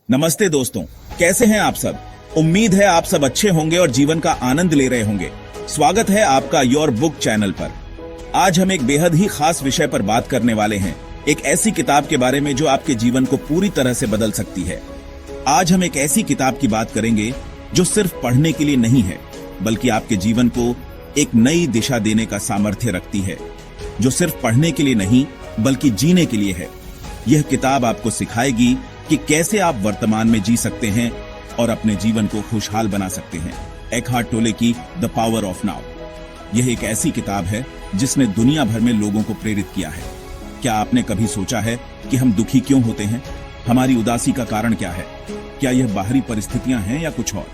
नमस्ते दोस्तों, कैसे हैं आप सब। उम्मीद है आप सब अच्छे होंगे और जीवन का आनंद ले रहे होंगे। स्वागत है आपका योर बुक चैनल पर। आज हम एक बेहद ही खास विषय पर बात करने वाले हैं, एक ऐसी किताब के बारे में जो आपके जीवन को पूरी तरह से बदल सकती है। आज हम एक ऐसी किताब की बात करेंगे जो सिर्फ पढ़ने के लिए नहीं है, बल्कि आपके जीवन को एक नई दिशा देने का सामर्थ्य रखती है, जो सिर्फ पढ़ने के लिए नहीं बल्कि जीने के लिए है। यह किताब आपको सिखाएगी कि कैसे आप वर्तमान में जी सकते हैं और अपने जीवन को खुशहाल बना सकते हैं। एकहार्ट टोले की द पावर ऑफ नाउ। यह एक ऐसी किताब है जिसने दुनिया भर में लोगों को प्रेरित किया है। क्या आपने कभी सोचा है कि हम दुखी क्यों होते हैं? हमारी उदासी का कारण क्या है? क्या यह बाहरी परिस्थितियां हैं या कुछ और?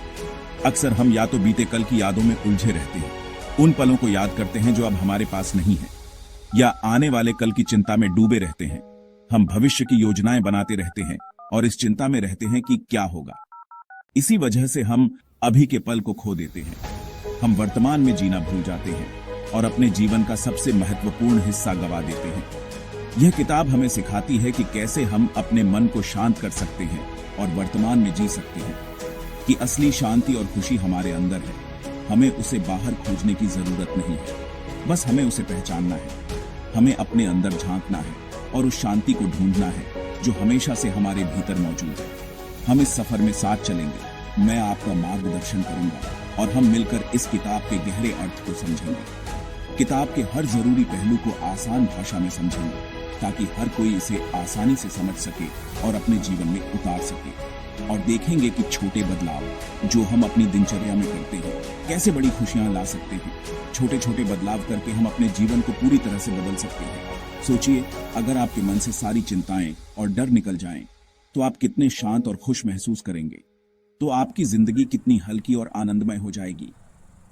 अक्सर हम या तो बीते कल की यादों में उलझे रहते हैं, उन पलों को याद करते हैं जो अब हमारे पास नहीं है, या आने वाले कल की चिंता में डूबे रहते हैं। हम भविष्य की योजनाएं बनाते रहते हैं और इस चिंता में रहते हैं कि क्या होगा। इसी वजह से हम अभी के पल को खो देते हैं। हम वर्तमान में जीना भूल जाते हैं और अपने जीवन का सबसे महत्वपूर्ण हिस्सा गवा देते हैं। यह किताब हमें सिखाती है कि कैसे हम अपने मन को शांत कर सकते हैं और वर्तमान में जी सकते हैं, कि असली शांति और खुशी हमारे अंदर है। हमें उसे बाहर खोजने की जरूरत नहीं है, बस हमें उसे पहचानना है। हमें अपने अंदर झांकना है और उस शांति को ढूंढना है जो हमेशा से हमारे भीतर मौजूद है। हम इस सफर में साथ चलेंगे, मैं आपका मार्गदर्शन करूंगा और हम मिलकर इस किताब के गहरे अर्थ को समझेंगे। किताब के हर जरूरी पहलू को आसान भाषा में समझेंगे ताकि हर कोई इसे आसानी से समझ सके और अपने जीवन में उतार सके। और देखेंगे कि छोटे बदलाव जो हम अपनी दिनचर्या में करते हैं कैसे बड़ी खुशियां ला सकते हैं। छोटे छोटे बदलाव करके हम अपने जीवन को पूरी तरह से बदल सकते हैं। सोचिए, अगर आपके मन से सारी चिंताएं और डर निकल जाएं, तो आप कितने शांत और खुश महसूस करेंगे। तो आपकी जिंदगी कितनी हल्की और आनंदमय हो जाएगी।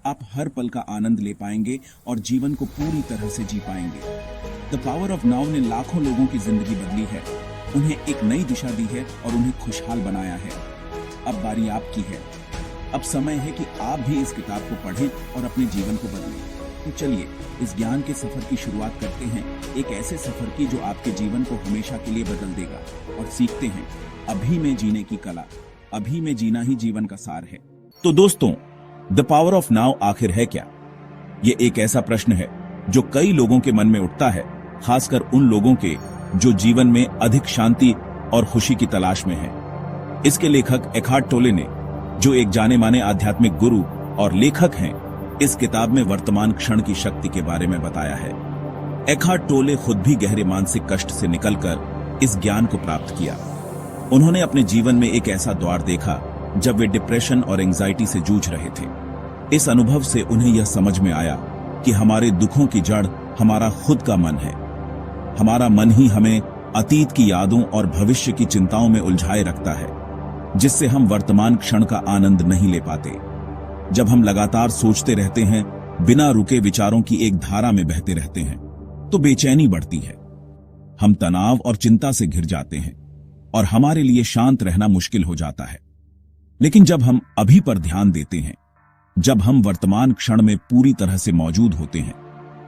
आप हर पल का आनंद ले पाएंगे और जीवन को पूरी तरह से जी पाएंगे। द पावर ऑफ नाउ ने लाखों लोगों की जिंदगी बदली है, उन्हें एक नई दिशा दी है और उन्हें खुशहाल बनाया है। अब बारी आपकी है। अब समय है कि आप भी इस किताब को पढ़ें और अपने जीवन को बदलें। तो चलिए इस ज्ञान के सफर की शुरुआत करते हैं, एक ऐसे सफर की जो आपके जीवन को हमेशा के लिए बदल देगा। और सीखते हैं अभी में जीने की कला। अभी में जीना ही जीवन का सार है। तो दोस्तों, द पावर ऑफ नाउ आखिर है क्या? ये एक ऐसा प्रश्न है जो कई लोगों के मन में उठता है, खासकर उन लोगों के जो जीवन में अधिक शांति और खुशी की तलाश में है। इसके लेखक एकहार्ट टोले ने, जो एक जाने माने आध्यात्मिक गुरु और लेखक हैं, इस किताब में वर्तमान क्षण की शक्ति के बारे में बताया है। एकहार्ट टोले खुद भी गहरे मानसिक कष्ट से निकलकर इस ज्ञान को प्राप्त किया। उन्होंने अपने जीवन में एक ऐसा द्वार देखा जब वे डिप्रेशन और एंजाइटी से जूझ रहे थे। इस अनुभव से उन्हें यह समझ में आया कि हमारे दुखों की जड़ हमारा खुद का मन है। हमारा मन ही हमें अतीत की यादों और भविष्य की चिंताओं में उलझाए रखता है, जिससे हम वर्तमान क्षण का आनंद नहीं ले पाते। जब हम लगातार सोचते रहते हैं, बिना रुके विचारों की एक धारा में बहते रहते हैं, तो बेचैनी बढ़ती है। हम तनाव और चिंता से घिर जाते हैं और हमारे लिए शांत रहना मुश्किल हो जाता है। लेकिन जब हम अभी पर ध्यान देते हैं, जब हम वर्तमान क्षण में पूरी तरह से मौजूद होते हैं,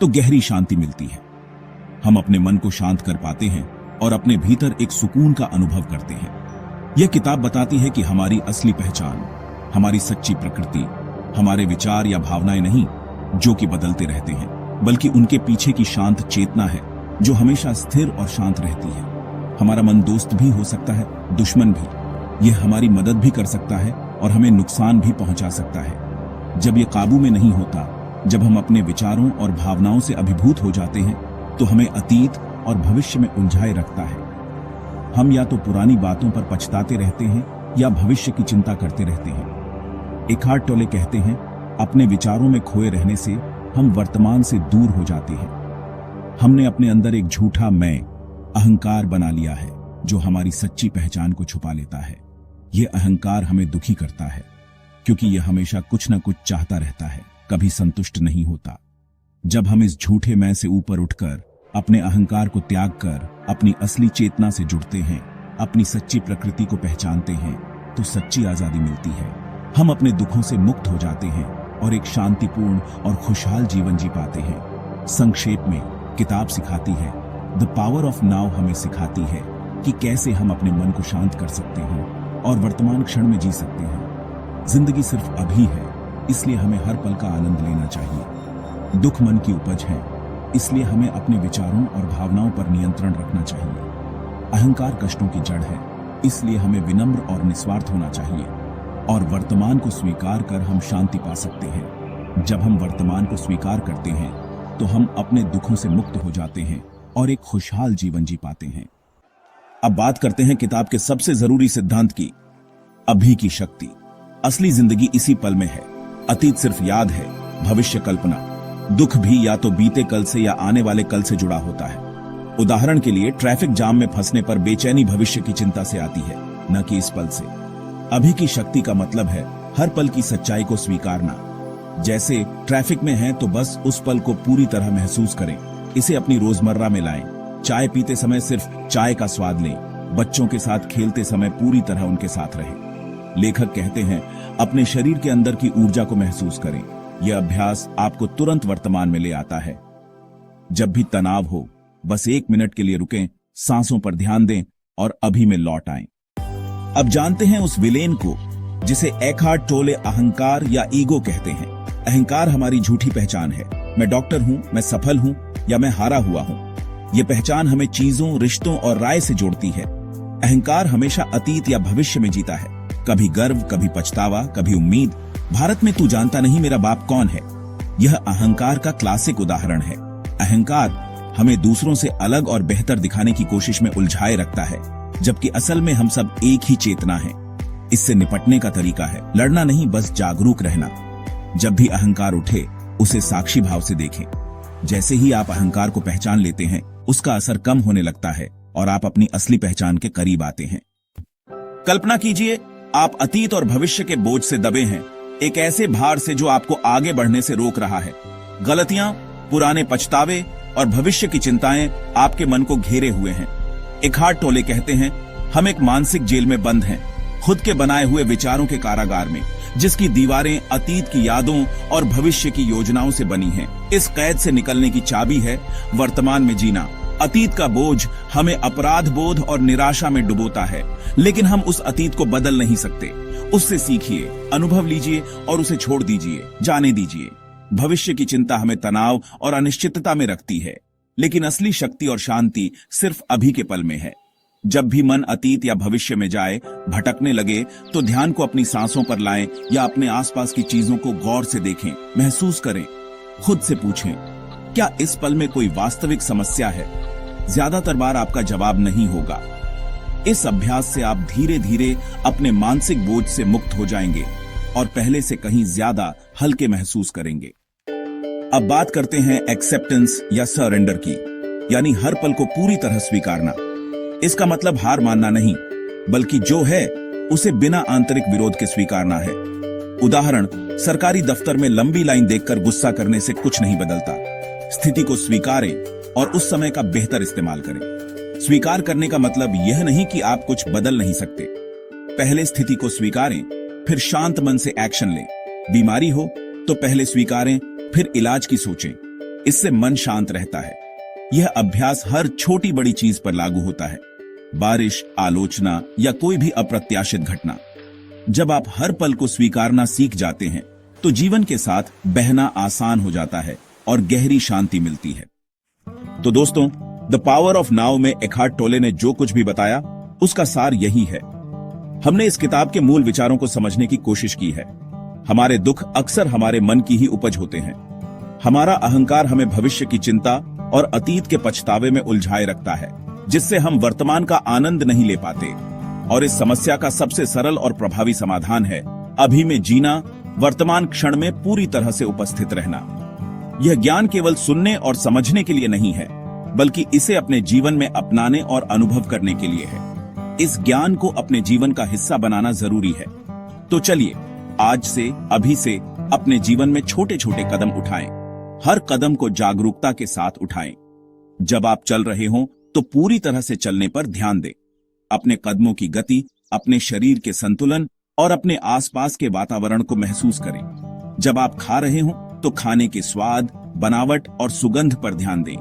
तो गहरी शांति मिलती है। हम अपने मन को शांत कर पाते हैं और अपने भीतर एक सुकून का अनुभव करते हैं। यह किताब बताती है कि हमारी असली पहचान, हमारी सच्ची प्रकृति, हमारे विचार या भावनाएं नहीं जो कि बदलते रहते हैं, बल्कि उनके पीछे की शांत चेतना है जो हमेशा स्थिर और शांत रहती है। हमारा मन दोस्त भी हो सकता है, दुश्मन भी। यह हमारी मदद भी कर सकता है और हमें नुकसान भी पहुंचा सकता है। जब यह काबू में नहीं होता, जब हम अपने विचारों और भावनाओं से अभिभूत हो जाते हैं, तो हमें अतीत और भविष्य में उलझाए रखता है। हम या तो पुरानी बातों पर पछताते रहते हैं या भविष्य की चिंता करते रहते हैं। एकहार्ट टोले कहते हैं, अपने विचारों में खोए रहने से हम वर्तमान से दूर हो जाते हैं। हमने अपने अंदर एक झूठा मैं, अहंकार बना लिया है, जो हमारी सच्ची पहचान को छुपा लेता है। यह अहंकार हमें दुखी करता है, क्योंकि यह हमेशा कुछ न कुछ चाहता रहता है, कभी संतुष्ट नहीं होता। जब हम इस झूठे मैं से ऊपर उठकर अपने अहंकार को त्याग कर अपनी असली चेतना से जुड़ते हैं, अपनी सच्ची प्रकृति को पहचानते हैं, तो सच्ची आजादी मिलती है। हम अपने दुखों से मुक्त हो जाते हैं और एक शांतिपूर्ण और खुशहाल जीवन जी पाते हैं। संक्षेप में किताब सिखाती है, द पावर ऑफ नाउ हमें सिखाती है कि कैसे हम अपने मन को शांत कर सकते हैं और वर्तमान क्षण में जी सकते हैं। जिंदगी सिर्फ अभी है, इसलिए हमें हर पल का आनंद लेना चाहिए। दुख मन की उपज है, इसलिए हमें अपने विचारों और भावनाओं पर नियंत्रण रखना चाहिए। अहंकार कष्टों की जड़ है, इसलिए हमें विनम्र और निस्वार्थ होना चाहिए। और वर्तमान को स्वीकार कर हम शांति पा सकते हैं। जब हम वर्तमान को स्वीकार करते हैं तो हम अपने दुखों से मुक्त हो जाते हैं और एक खुशहाल जीवन जी पाते हैं। अब बात करते हैं किताब के सबसे जरूरी सिद्धांत की, अभी की शक्ति। असली जिंदगी इसी पल में है। अतीत सिर्फ याद है, भविष्य कल्पना। दुख भी या तो बीते कल से या आने वाले कल से जुड़ा होता है। उदाहरण के लिए ट्रैफिक जाम में फंसने पर बेचैनी भविष्य की चिंता से आती है, न कि इस पल से। अभी की शक्ति का मतलब है हर पल की सच्चाई को स्वीकारना। जैसे ट्रैफिक में हैं तो बस उस पल को पूरी तरह महसूस करें, इसे अपनी रोजमर्रा में लाएं। चाय पीते समय सिर्फ चाय का स्वाद लें, बच्चों के साथ खेलते समय पूरी तरह उनके साथ रहें। लेखक कहते हैं, अपने शरीर के अंदर की ऊर्जा को महसूस करें। यह अभ्यास आपको तुरंत वर्तमान में ले आता है। जब भी तनाव हो, बस 1 मिनट के लिए रुकें, सांसों पर ध्यान दें और अभी में लौट आएं। अब जानते हैं उस विलेन को जिसे एखार्ट टोले अहंकार या ईगो कहते हैं। अहंकार हमारी झूठी पहचान है। मैं डॉक्टर हूं, मैं सफल हूं या मैं हारा हुआ हूं। यह पहचान हमें चीजों, रिश्तों और राय से जोड़ती है। अहंकार हमेशा अतीत या भविष्य में जीता है, कभी गर्व, कभी पछतावा, कभी उम्मीद। भारत में तू जानता नहीं मेरा बाप कौन है, यह अहंकार का क्लासिक उदाहरण है। अहंकार हमें दूसरों से अलग और बेहतर दिखाने की कोशिश में उलझाए रखता है, जबकि असल में हम सब एक ही चेतना है। इससे निपटने का तरीका है लड़ना नहीं, बस जागरूक रहना। जब भी अहंकार उठे, उसे साक्षी भाव से देखें। जैसे ही आप अहंकार को पहचान लेते हैं, उसका असर कम होने लगता है और आप अपनी असली पहचान के करीब आते हैं। कल्पना कीजिए, आप अतीत और भविष्य के बोझ से दबे हैं, एक ऐसे भार से जो आपको आगे बढ़ने से रोक रहा है। गलतियां, पुराने पछतावे और भविष्य की चिंताएं आपके मन को घेरे हुए हैं। एखार्ट टोले कहते हैं, हम एक मानसिक जेल में बंद हैं, खुद के बनाए हुए विचारों के कारागार में, जिसकी दीवारें अतीत की यादों और भविष्य की योजनाओं से बनी हैं। इस कैद से निकलने की चाबी है वर्तमान में जीना। अतीत का बोझ हमें अपराध बोध और निराशा में डुबोता है, लेकिन हम उस अतीत को बदल नहीं सकते। उससे सीखिए, अनुभव लीजिए और उसे छोड़ दीजिए, जाने दीजिए। भविष्य की चिंता हमें तनाव और अनिश्चितता में रखती है, लेकिन असली शक्ति और शांति सिर्फ अभी के पल में है। जब भी मन अतीत या भविष्य में जाए, भटकने लगे, तो ध्यान को अपनी सांसों पर लाएं या अपने आसपास की चीजों को गौर से देखें, महसूस करें। खुद से पूछें, क्या इस पल में कोई वास्तविक समस्या है? ज्यादातर बार आपका जवाब नहीं होगा। इस अभ्यास से आप धीरे धीरे अपने मानसिक बोझ से मुक्त हो जाएंगे और पहले से कहीं ज्यादा हल्के महसूस करेंगे। अब बात करते हैं एक्सेप्टेंस या सरेंडर की, यानी हर पल को पूरी तरह स्वीकारना। इसका मतलब हार मानना नहीं, बल्कि जो है उसे बिना आंतरिक विरोध के स्वीकारना है। उदाहरण, सरकारी दफ्तर में लंबी लाइन देखकर गुस्सा करने से कुछ नहीं बदलता। स्थिति को स्वीकारें और उस समय का बेहतर इस्तेमाल करें। स्वीकार करने का मतलब यह नहीं कि आप कुछ बदल नहीं सकते। पहले स्थिति को स्वीकारें, फिर शांत मन से एक्शन लें। बीमारी हो तो पहले स्वीकारें, फिर इलाज की सोचें। इससे मन शांत रहता है। यह अभ्यास हर छोटी बड़ी चीज पर लागू होता है, बारिश, आलोचना या कोई भी अप्रत्याशित घटना। जब आप हर पल को स्वीकारना सीख जाते हैं, तो जीवन के साथ बहना आसान हो जाता है और गहरी शांति मिलती है। तो दोस्तों, द पावर ऑफ नाउ में एखार्ट टोले ने जो कुछ भी बताया, उसका सार यही है। हमने इस किताब के मूल विचारों को समझने की कोशिश की है। हमारे दुख अक्सर हमारे मन की ही उपज होते हैं। हमारा अहंकार हमें भविष्य की चिंता और अतीत के पछतावे में उलझाए रखता है, जिससे हम वर्तमान का आनंद नहीं ले पाते। और इस समस्या का सबसे सरल और प्रभावी समाधान है अभी में जीना, वर्तमान क्षण में पूरी तरह से उपस्थित रहना। यह ज्ञान केवल सुनने और समझने के लिए नहीं है, बल्कि इसे अपने जीवन में अपनाने और अनुभव करने के लिए है। इस ज्ञान को अपने जीवन का हिस्सा बनाना जरूरी है। तो चलिए, आज से, अभी से अपने जीवन में छोटे छोटे कदम उठाएं। हर कदम को जागरूकता के साथ उठाएं। जब आप चल रहे हों तो पूरी तरह से चलने पर ध्यान दें। अपने कदमों की गति, अपने शरीर के संतुलन और अपने आसपास के वातावरण को महसूस करें। जब आप खा रहे हों तो खाने के स्वाद, बनावट और सुगंध पर ध्यान दें।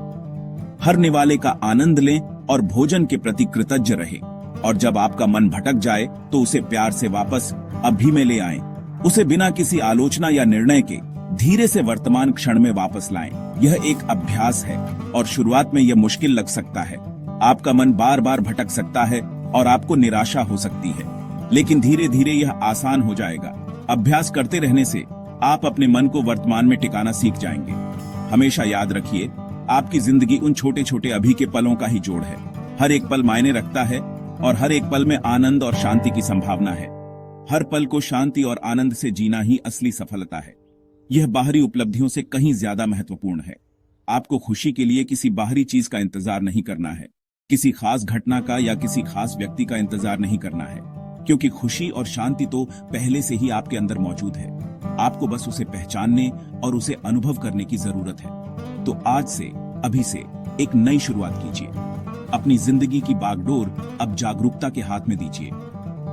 हर निवाले का आनंद लें और भोजन के प्रति कृतज्ञ रहें। और जब आपका मन भटक जाए तो उसे प्यार से वापस अभी में ले आएं। उसे बिना किसी आलोचना या निर्णय के धीरे से वर्तमान क्षण में वापस लाएं। यह एक अभ्यास है और शुरुआत में यह मुश्किल लग सकता है। आपका मन बार बार भटक सकता है और आपको निराशा हो सकती है, लेकिन धीरे धीरे यह आसान हो जाएगा। अभ्यास करते रहने से आप अपने मन को वर्तमान में टिकाना सीख जाएंगे। हमेशा याद रखिए, आपकी जिंदगी उन छोटे छोटे अभी के पलों का ही जोड़ है। हर एक पल मायने रखता है और हर एक पल में आनंद और शांति की संभावना है। हर पल को शांति और आनंद से जीना ही असली सफलता है। यह बाहरी उपलब्धियों से कहीं ज्यादा महत्वपूर्ण है। आपको खुशी के लिए किसी बाहरी चीज का इंतजार नहीं करना है, किसी खास घटना का या किसी खास व्यक्ति का इंतजार नहीं करना है, क्योंकि खुशी और शांति तो पहले से ही आपके अंदर मौजूद है। आपको बस उसे पहचानने और उसे अनुभव करने की जरूरत है। तो आज से, अभी से एक नई शुरुआत कीजिए। अपनी जिंदगी की बागडोर अब जागरूकता के हाथ में दीजिए।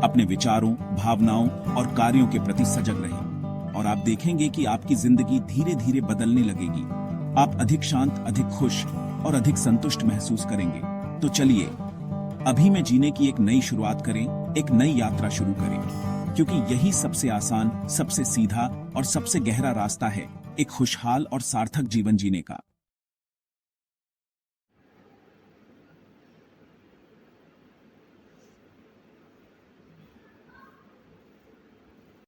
अपने विचारों, भावनाओं और कार्यों के प्रति सजग रहें और आप देखेंगे कि आपकी जिंदगी धीरे धीरे बदलने लगेगी। आप अधिक शांत, अधिक खुश और अधिक संतुष्ट महसूस करेंगे। तो चलिए अभी में जीने की एक नई शुरुआत करें, एक नई यात्रा शुरू करें, क्योंकि यही सबसे आसान, सबसे सीधा और सबसे गहरा रास्ता है एक खुशहाल और सार्थक जीवन जीने का।